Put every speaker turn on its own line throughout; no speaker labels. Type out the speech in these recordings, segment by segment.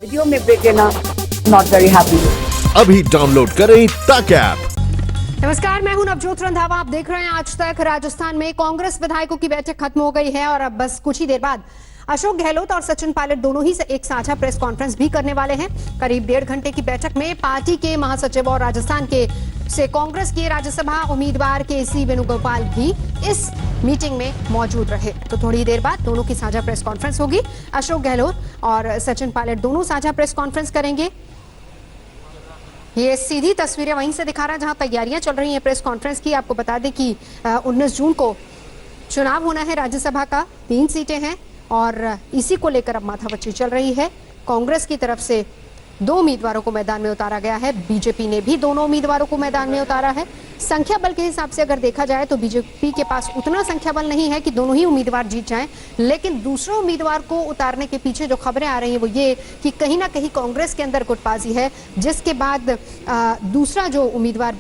Video में break लेना not very happy.
अभी डाउनलोड करें तक ऐप।
नमस्कार, मैं हूं नवजोत रंधावा। आप देख रहे हैं आज तक। राजस्थान में कांग्रेस विधायकों की बैठक खत्म हो गई है और अब बस कुछ ही देर बाद अशोक गहलोत और सचिन पायलट दोनों ही एक साझा प्रेस कॉन्फ्रेंस भी करने वाले हैं। करीब 1.5 घंटे की बैठक में पार्टी के महासचिव और राजस्थान के कांग्रेस के राज्यसभा उम्मीदवार केसी वेणुगोपाल भी इस मीटिंग में मौजूद रहे। तो थोड़ी देर बाद दोनों की साझा प्रेस कॉन्फ्रेंस होगी। अशोक गहलोत और सचिन पायलट दोनों साझा प्रेस कॉन्फ्रेंस करेंगे। ये सीधी तस्वीरें वहीं से दिखा रहा है जहां तैयारियां चल रही हैं प्रेस कॉन्फ्रेंस की। आपको बता दें कि 19 जून को चुनाव होना है राज्यसभा का। 3 सीटें हैं और इसी को लेकर अब माथापच्ची चल रही है। कांग्रेस की तरफ से 2 उम्मीदवारों को मैदान में उतारा गया है। बीजेपी ने भी दोनों उम्मीदवारों को मैदान में उतारा है। संख्या बल के हिसाब से अगर देखा जाए तो बीजेपी के पास उतना संख्या बल नहीं है कि दोनों ही उम्मीदवार जीत जाएं, लेकिन दूसरे उम्मीदवार को उतारने के पीछे जो खबरें आ रही हैं वो ये कि कहीं ना कहीं कांग्रेस के अंदर गुटबाजी है, जिसके बाद दूसरा जो उम्मीदवार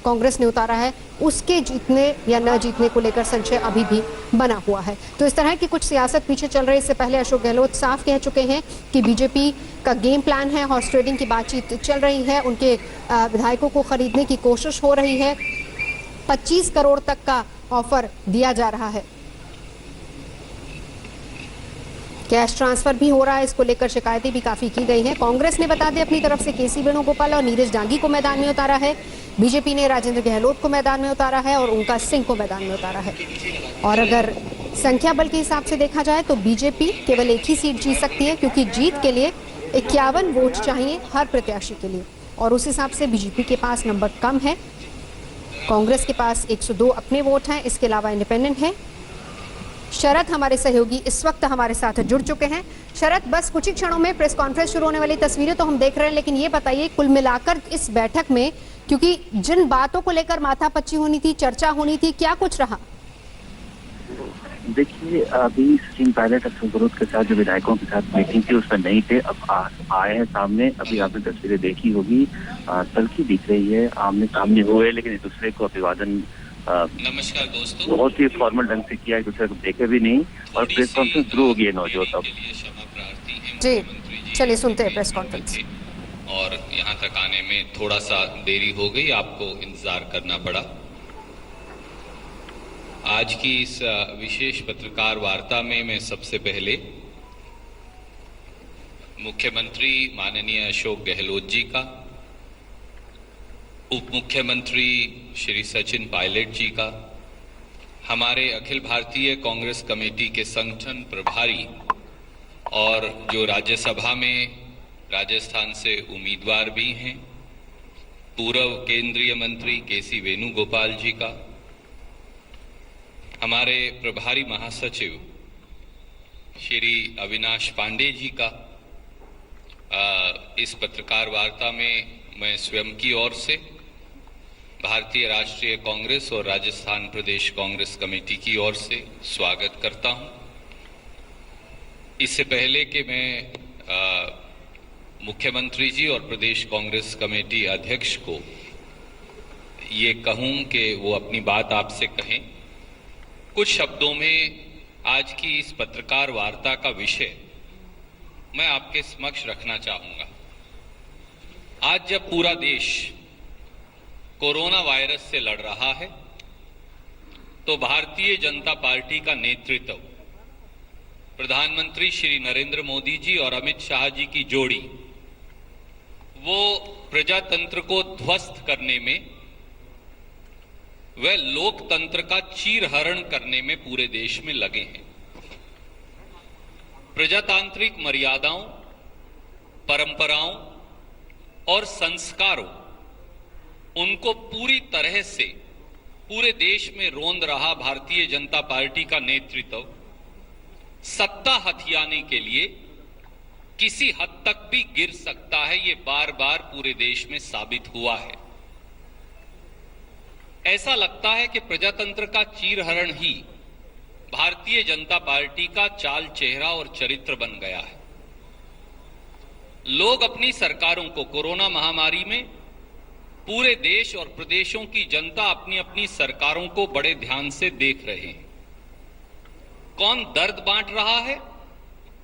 कांग्रेस ने उतारा है उसके जीतने या न जीतने को लेकर संशय अभी भी बना हुआ है। तो इस तरह की कुछ सियासत पीछे चल रही है। इससे पहले अशोक गहलोत साफ कह चुके हैं कि बीजेपी का गेम प्लान है, हॉर्स ट्रेडिंग की बातचीत चल रही है, उनके विधायकों को खरीदने की कोशिश हो रही है। 25 करोड़ तक का ऑफर दिया जा रहा है। कैश ट्रांसफर भी हो रहा है। इसको लेकर शिकायतें भी काफी की गई हैं। कांग्रेस ने बता दें अपनी तरफ से केसी वेणुगोपाल और नीरज डांगी को मैदान में उतारा है। बीजेपी ने राजेंद्र गहलोत को मैदान में उतारा है और ओंकार सिंह को मैदान में उतारा है। और अगर संख्या बल के हिसाब से देखा जाए तो बीजेपी केवल एक ही सीट जीत सकती है, क्योंकि जीत के लिए 51 वोट चाहिए हर प्रत्याशी के लिए, और उस हिसाब से बीजेपी के पास नंबर कम है। कांग्रेस के पास 102 अपने वोट हैं, इसके अलावा इंडिपेंडेंट है। शरद हमारे सहयोगी इस वक्त हमारे साथ जुड़ चुके हैं। शरद, बस कुछ ही क्षणों में प्रेस कॉन्फ्रेंस शुरू होने वाली तस्वीरें तो हम देख रहे हैं, लेकिन ये बताइए कुल मिलाकर इस बैठक में, क्योंकि जिन बातों को लेकर माथापच्ची होनी थी, चर्चा होनी थी, क्या कुछ रहा?
देखिए, अभी सचिन पायलट अशोक गहलोत के साथ जो विधायकों के साथ मीटिंग थी उसमें नहीं थे, अब आए हैं सामने। अभी आपने तस्वीरें देखी होगी, तलखी दिख रही है, आमने सामने हुए लेकिन एक दूसरे को अभिवादन
नमस्कार दोस्तों,
बहुत ही फॉर्मल ढंग से किया, एक दूसरे को देखे भी नहीं। और प्रेस कॉन्फ्रेंस शुरू हो गई है नौजवान। अब
जी, चलिए सुनते हैं प्रेस कॉन्फ्रेंस।
और यहाँ तक आने में थोड़ा सा देरी हो गई, आपको इंतजार करना पड़ा। आज की इस विशेष पत्रकार वार्ता में मैं सबसे पहले मुख्यमंत्री माननीय अशोक गहलोत जी का, उप मुख्यमंत्री श्री सचिन पायलट जी का, हमारे अखिल भारतीय कांग्रेस कमेटी के संगठन प्रभारी और जो राज्यसभा में राजस्थान से उम्मीदवार भी हैं, पूर्व केंद्रीय मंत्री केसी वेणुगोपाल जी का, हमारे प्रभारी महासचिव श्री अविनाश पांडे जी का, इस पत्रकार वार्ता में मैं स्वयं की ओर से भारतीय राष्ट्रीय कांग्रेस और राजस्थान प्रदेश कांग्रेस कमेटी की ओर से स्वागत करता हूं। इससे पहले कि मैं मुख्यमंत्री जी और प्रदेश कांग्रेस कमेटी अध्यक्ष को ये कहूं कि वो अपनी बात आपसे कहें, कुछ शब्दों में आज की इस पत्रकार वार्ता का विषय मैं आपके समक्ष रखना चाहूंगा। आज जब पूरा देश कोरोना वायरस से लड़ रहा है तो भारतीय जनता पार्टी का नेतृत्व प्रधानमंत्री श्री नरेंद्र मोदी जी और अमित शाह जी की जोड़ी वो प्रजातंत्र को ध्वस्त करने में, वह लोकतंत्र का चीरहरण करने में पूरे देश में लगे हैं। प्रजातांत्रिक मर्यादाओं, परंपराओं और संस्कारों, उनको पूरी तरह से पूरे देश में रोंद रहा भारतीय जनता पार्टी का नेतृत्व सत्ता हथियाने के लिए किसी हद तक भी गिर सकता है, ये बार बार पूरे देश में साबित हुआ है। ऐसा लगता है कि प्रजातंत्र का चीरहरण ही भारतीय जनता पार्टी का चाल चेहरा और चरित्र बन गया है। लोग अपनी सरकारों को, कोरोना महामारी में पूरे देश और प्रदेशों की जनता अपनी अपनी सरकारों को बड़े ध्यान से देख रहे हैं। कौन दर्द बांट रहा है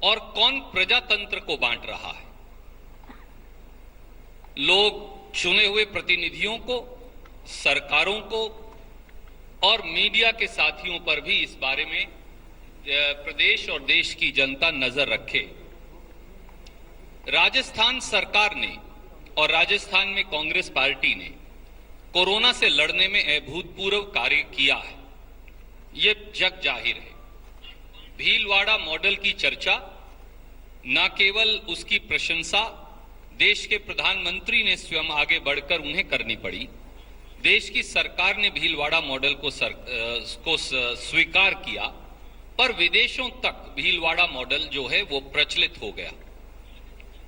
और कौन प्रजातंत्र को बांट रहा है। लोग चुने हुए प्रतिनिधियों को, सरकारों को और मीडिया के साथियों पर भी इस बारे में प्रदेश और देश की जनता नजर रखे। राजस्थान सरकार ने और राजस्थान में कांग्रेस पार्टी ने कोरोना से लड़ने में अभूतपूर्व कार्य किया है, ये जग जाहिर है। भीलवाड़ा मॉडल की चर्चा, न केवल उसकी प्रशंसा देश के प्रधानमंत्री ने स्वयं आगे बढ़कर उन्हें करनी पड़ी, देश की सरकार ने भीलवाड़ा मॉडल को स्वीकार किया, पर विदेशों तक भीलवाड़ा मॉडल जो है वो प्रचलित हो गया।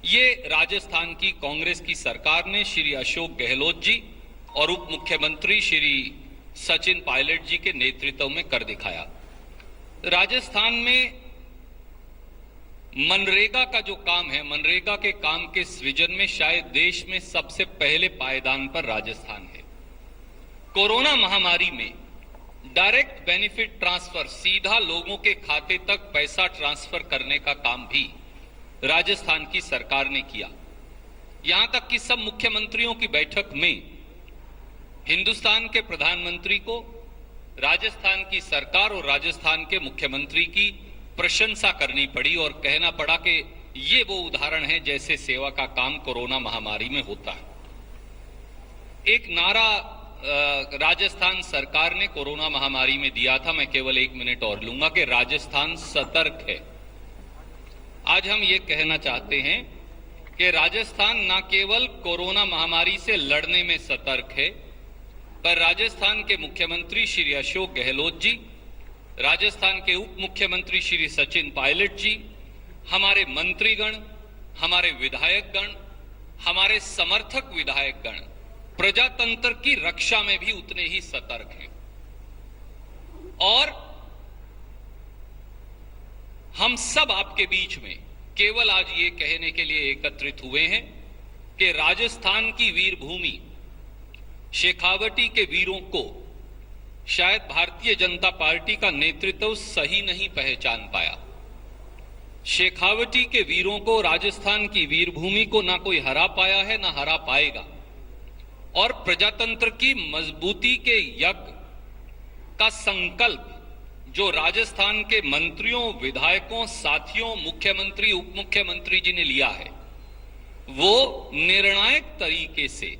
ये राजस्थान की कांग्रेस की सरकार ने श्री अशोक गहलोत जी और उप मुख्यमंत्री श्री सचिन पायलट जी के नेतृत्व में कर दिखाया। राजस्थान में मनरेगा का जो काम है, मनरेगा के काम के सृजन में शायद देश में सबसे पहले पायदान पर राजस्थान है। कोरोना महामारी में डायरेक्ट बेनिफिट ट्रांसफर, सीधा लोगों के खाते तक पैसा ट्रांसफर करने का काम भी राजस्थान की सरकार ने किया। यहां तक कि सब मुख्यमंत्रियों की बैठक में हिंदुस्तान के प्रधानमंत्री को राजस्थान की सरकार और राजस्थान के मुख्यमंत्री की प्रशंसा करनी पड़ी और कहना पड़ा कि ये वो उदाहरण है जैसे सेवा का काम कोरोना महामारी में होता है। एक नारा राजस्थान सरकार ने कोरोना महामारी में दिया था, मैं केवल 1 मिनट और लूंगा, कि राजस्थान सतर्क है। आज हम ये कहना चाहते हैं कि राजस्थान न केवल कोरोना महामारी से लड़ने में सतर्क है, पर राजस्थान के मुख्यमंत्री श्री अशोक गहलोत जी, राजस्थान के उप मुख्यमंत्री श्री सचिन पायलट जी, हमारे मंत्रीगण, हमारे विधायकगण, हमारे समर्थक विधायकगण प्रजातंत्र की रक्षा में भी उतने ही सतर्क हैं। और हम सब आपके बीच में केवल आज ये कहने के लिए एकत्रित हुए हैं कि राजस्थान की वीर भूमि शेखावटी के वीरों को शायद भारतीय जनता पार्टी का नेतृत्व सही नहीं पहचान पाया। शेखावटी के वीरों को, राजस्थान की वीरभूमि को ना कोई हरा पाया है, ना हरा पाएगा। और प्रजातंत्र की मजबूती के यज्ञ का संकल्प जो राजस्थान के मंत्रियों, विधायकों, साथियों, मुख्यमंत्री, उप मुख्यमंत्री जी ने लिया है, वो निर्णायक तरीके से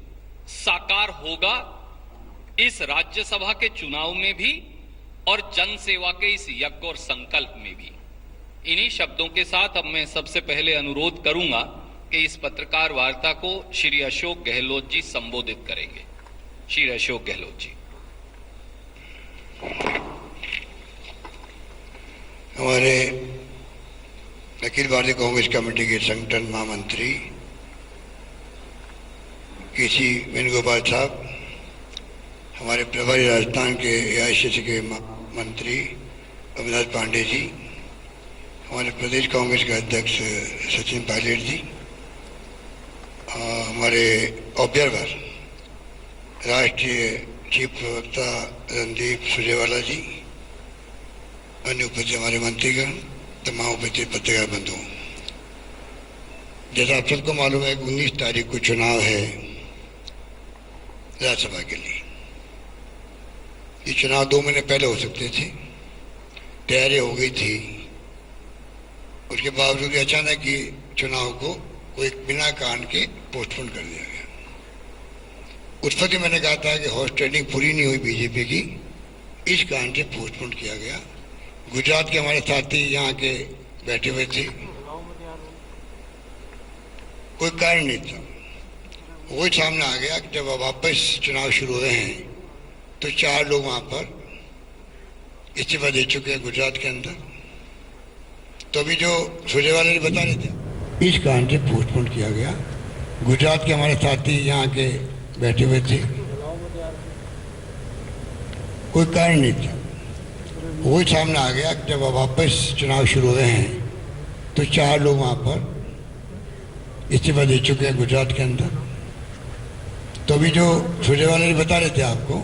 साकार होगा इस राज्यसभा के चुनाव में भी और जनसेवा के इस यज्ञ और संकल्प में भी। इन्हीं शब्दों के साथ अब मैं सबसे पहले अनुरोध करूंगा कि इस पत्रकार वार्ता को श्री अशोक गहलोत जी संबोधित करेंगे। श्री अशोक गहलोत जी।
हमारे अखिल भारतीय कांग्रेस कमेटी के संगठन महामंत्री केसी वेणुगोपाल साहब, हमारे प्रभारी राजस्थान के एआईसीसी के मंत्री अविनाश पांडे जी, हमारे प्रदेश कांग्रेस के अध्यक्ष सचिन पायलट जी, हमारे ऑब्जर्वर राष्ट्रीय चीफ प्रवक्ता रणदीप सुरजेवाला जी, अन्य उपस्थित हमारे मंत्रीगण, तमाम उपस्थित पत्रकार बंधुओं, जैसा आप सबको मालूम है 19 तारीख को चुनाव है राज्यसभा के लिए। ये चुनाव 2 महीने पहले हो सकते थे, तैयारी हो गई थी, उसके बावजूद अचानक ही चुनाव को कोई बिना कारण के पोस्टपोन कर दिया गया। उस वक्त मैंने कहा था कि हॉर्स ट्रेडिंग पूरी नहीं हुई बीजेपी की, इस कारण से पोस्टपोन किया गया। गुजरात के हमारे साथी यहाँ के बैठे हुए थे, कोई कारण नहीं था। वही सामने आ गया कि जब वापस चुनाव शुरू हुए हैं तो 4 लोग वहां पर इस्तीफा दे चुके हैं गुजरात के अंदर। तो अभी जो सुरजेवाला ने बता रहे थे, इस कारण से पोस्टपोन किया गया। गुजरात के हमारे साथी यहाँ के बैठे हुए थे, कोई कारण नहीं था। वही सामने आ गया कि जब वापस चुनाव शुरू हुए हैं तो 4 लोग वहां पर इस्तीफा दे चुके हैं गुजरात के अंदर। तो अभी जो सुरजेवाला ने बता रहे थे आपको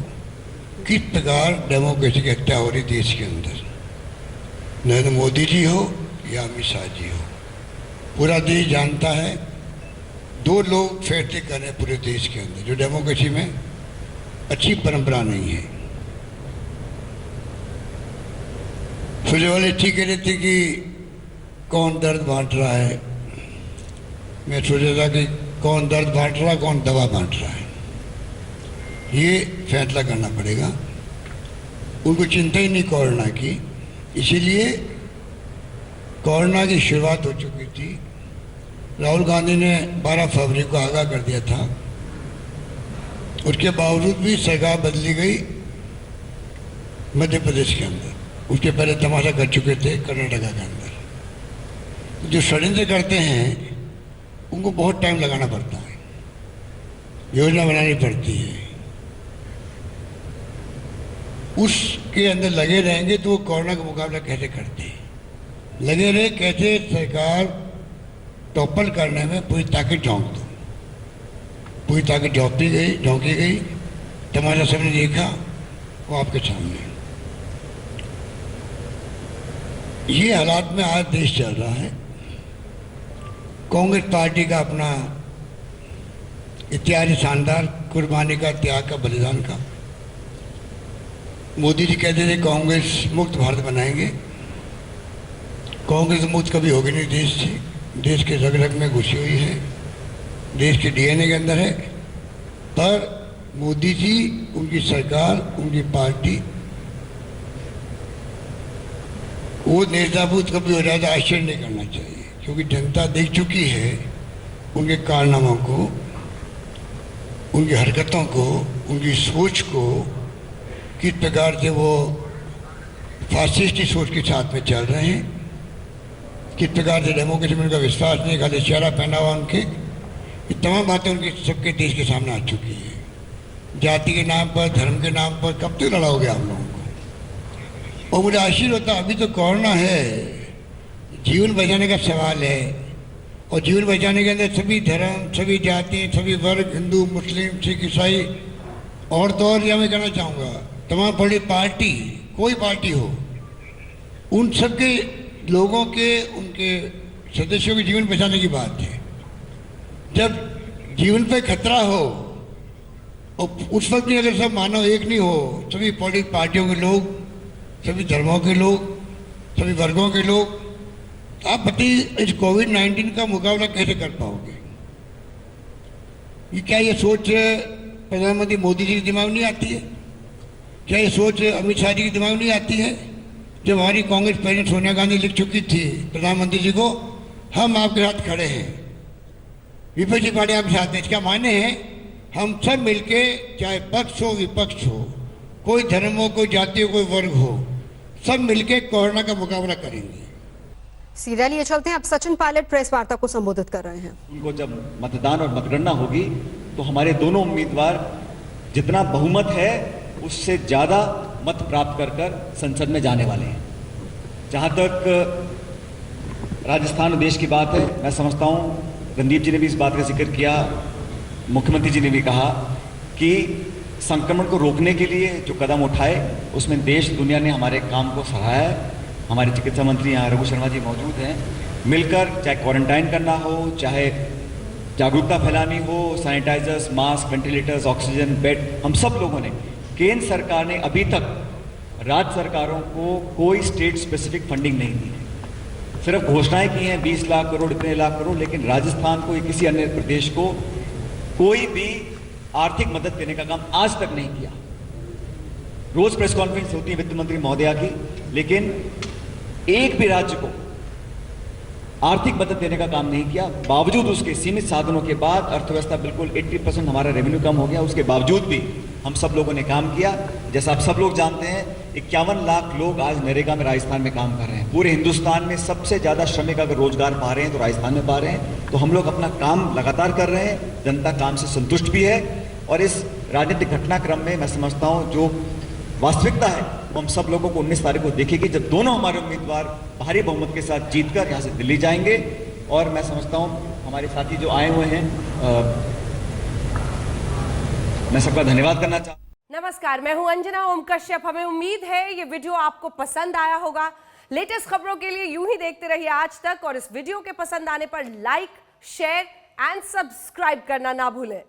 किस प्रकार डेमोक्रेसी की हत्या हो रही देश के अंदर, नरेंद्र मोदी जी हो या अमित शाह जी हो, पूरा देश जानता है दो लोग फैसले कर रहे हैं पूरे देश के अंदर, जो डेमोक्रेसी में अच्छी परंपरा नहीं है। सुरजेवाला ठीक कह रहे थे कि कौन दर्द बांट रहा है। मैं सोच रहा था कि कौन दर्द बांट रहा है, कौन दवा बांट रहा है, ये फैसला करना पड़ेगा। उनको चिंता ही नहीं कोरोना की, इसीलिए कोरोना की शुरुआत हो चुकी थी। राहुल गांधी ने 12 फरवरी को आगाह कर दिया था, उसके बावजूद भी सरकार बदली गई मध्य प्रदेश के अंदर। उसके पहले तमाशा कर चुके थे कर्नाटका के अंदर। जो षड्यंत्र करते हैं उनको बहुत टाइम लगाना पड़ता है, योजना बनानी पड़ती है, उसके अंदर लगे रहेंगे तो वो कोरोना का मुकाबला कैसे करते हैं। लगे रहे कैसे सरकार टॉपल करने में पूरी ताकत झोंक दो, पूरी ताकत झोंकी गई। तमाशा सबने देखा, वो आपके सामने। ये हालात में आज देश चल रहा है। कांग्रेस पार्टी का अपना इतिहास शानदार, कुर्बानी का, त्याग का, बलिदान का। मोदी जी कहते थे कांग्रेस मुक्त भारत बनाएंगे। कांग्रेस मुक्त कभी होगी नहीं देश से, देश के रग रग में घुसी हुई है, देश के डीएनए के अंदर है। पर मोदी जी, उनकी सरकार, उनकी पार्टी, वो नेताबूत कभी हो जाता आश्चर्य नहीं करना चाहिए, क्योंकि जनता देख चुकी है उनके कारनामों को, उनकी हरकतों को, उनकी सोच को, किस प्रकार से वो फासिस्टी सोच के साथ में चल रहे हैं, किस प्रकार से डेमोक्रेसी में उनका विश्वास नहीं, खाली चेहरा पहना हुआ उनके। ये तमाम बातें उनकी सबके देश के सामने आ चुकी है। जाति के नाम पर, धर्म के नाम पर कब तक लड़ाओगे आप लोगों को। और मुझे आश्चर्य होता, अभी तो कोरोना है, जीवन बचाने का सवाल है, और जीवन बचाने के अंदर सभी धर्म, सभी जाति, सभी वर्ग, हिंदू, मुस्लिम, सिख, ईसाई, और तो और यह मैं कहना चाहूँगा तमाम बड़ी पार्टी, कोई पार्टी हो, उन सबके लोगों के, उनके सदस्यों के जीवन बचाने की बात है। जब जीवन पे खतरा हो और उस वक्त भी अगर सब मानव एक नहीं हो, सभी पॉलिटिकल पार्टियों के लोग, सभी धर्मों के लोग, सभी वर्गों के लोग, आप बताइए इस कोविड-19 का मुकाबला कैसे कर पाओगे। ये क्या ये सोच प्रधानमंत्री मोदी जी के दिमाग में नहीं आती है? क्या ये सोच अमित शाह जी के दिमाग में नहीं आती है? जब हमारी कांग्रेस प्रेसिडेंट सोनिया गांधी लिख चुकी थी प्रधानमंत्री जी को, हम आपके साथ खड़े हैं, विपक्षी पार्टी आपके साथ है। इसका माने है हम सब मिलके, चाहे पक्ष हो विपक्ष हो, कोई धर्म हो, कोई जाति हो, कोई वर्ग हो, सब मिलके कोरोना का मुकाबला करेंगे।
सीधा लिए चलते हैं, अब सचिन पायलट प्रेस वार्ता को संबोधित कर रहे हैं।
उनको जब मतदान और मतगणना होगी तो हमारे दोनों उम्मीदवार जितना बहुमत है उससे ज़्यादा मत प्राप्त कर कर संसद में जाने वाले हैं। जहाँ तक राजस्थान देश की बात है, मैं समझता हूँ रणदीप जी ने भी इस बात का जिक्र किया, मुख्यमंत्री जी ने भी कहा कि संक्रमण को रोकने के लिए जो कदम उठाए उसमें देश दुनिया ने हमारे काम को सराहा है। हमारे चिकित्सा मंत्री यहाँ रघु शर्मा जी मौजूद हैं, मिलकर चाहे क्वारंटाइन करना हो, चाहे जागरूकता फैलानी हो, sanitizers, mask, ventilators, oxygen bed, हम सब लोगों ने, केंद्र सरकार ने अभी तक राज्य सरकारों को कोई स्टेट स्पेसिफिक फंडिंग नहीं दी है। सिर्फ घोषणाएं की हैं 20 लाख करोड़, इतने लाख करोड़, लेकिन राजस्थान को या किसी अन्य प्रदेश को कोई भी आर्थिक मदद देने का काम आज तक नहीं किया। रोज प्रेस कॉन्फ्रेंस होती है वित्त मंत्री महोदया की, लेकिन एक भी राज्य को आर्थिक मदद देने का काम नहीं किया। बावजूद उसके सीमित साधनों के बाद अर्थव्यवस्था बिल्कुल 80% हमारा रेवेन्यू कम हो गया, उसके बावजूद भी हम सब लोगों ने काम किया। जैसा आप सब लोग जानते हैं 51 लाख लोग आज नरेगा में राजस्थान में काम कर रहे हैं। पूरे हिंदुस्तान में सबसे ज़्यादा श्रमिक अगर रोजगार पा रहे हैं तो राजस्थान में पा रहे हैं। तो हम लोग अपना काम लगातार कर रहे हैं, जनता काम से संतुष्ट भी है। और इस राजनीतिक घटनाक्रम में मैं समझता हूँ जो वास्तविकता है वो हम सब लोगों को 19 तारीख को देखेगी, जब दोनों हमारे उम्मीदवार भारी बहुमत के साथ जीतकर यहाँ से दिल्ली जाएंगे। और मैं समझता हूँ हमारे साथी जो आए हुए हैं, मैं सबका धन्यवाद करना चाहता हूँ।
नमस्कार, मैं हूं अंजना ओम कश्यप। हमें उम्मीद है ये वीडियो आपको पसंद आया होगा। लेटेस्ट खबरों के लिए यूं ही देखते रहिए आज तक, और इस वीडियो के पसंद आने पर लाइक, शेयर एंड सब्सक्राइब करना ना भूलें।